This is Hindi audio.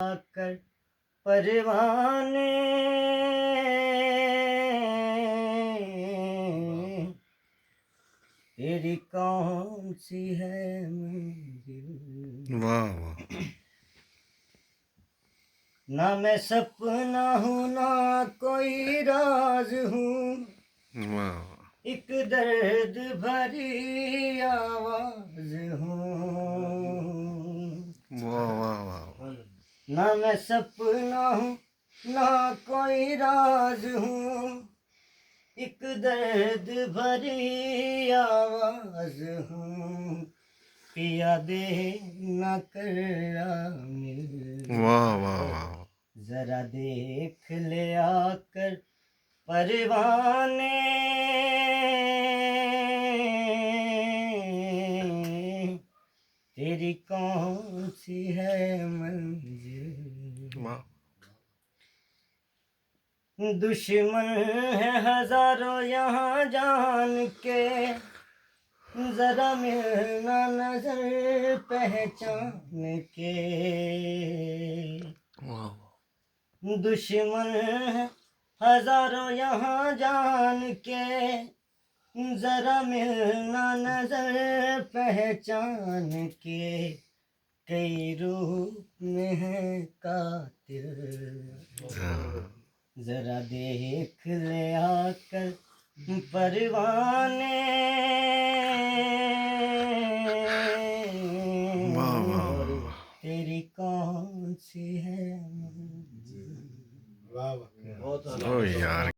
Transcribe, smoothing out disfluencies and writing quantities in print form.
कर परवाने तेरी कौन सी है मंजिल। वाह वाह। ना मैं सपना हूँ ना कोई राज हूँ, वाह एक दर्द भरी आवाज हूँ। वाह वाह वाह। ना मैं सपना हूँ ना कोई राज हूँ, एक दर्द भरी आवाज हूँ। पिया दे न कर मिल, वाह वाह वाह। जरा देख ले आकर परवाने तेरी कौन सी है मंजिल। वाह। दुश्मन है हजारों यहाँ जान के, जरा मिलना नजर पहचान के। वाह। दुश्मन है हजारों यहाँ जान के, जरा मिलना नजर पहचान के। कई रूप में है कातिल, जरा देख ले आकर परवाने वाह वाह। तेरी कौन सी है। ओ यार।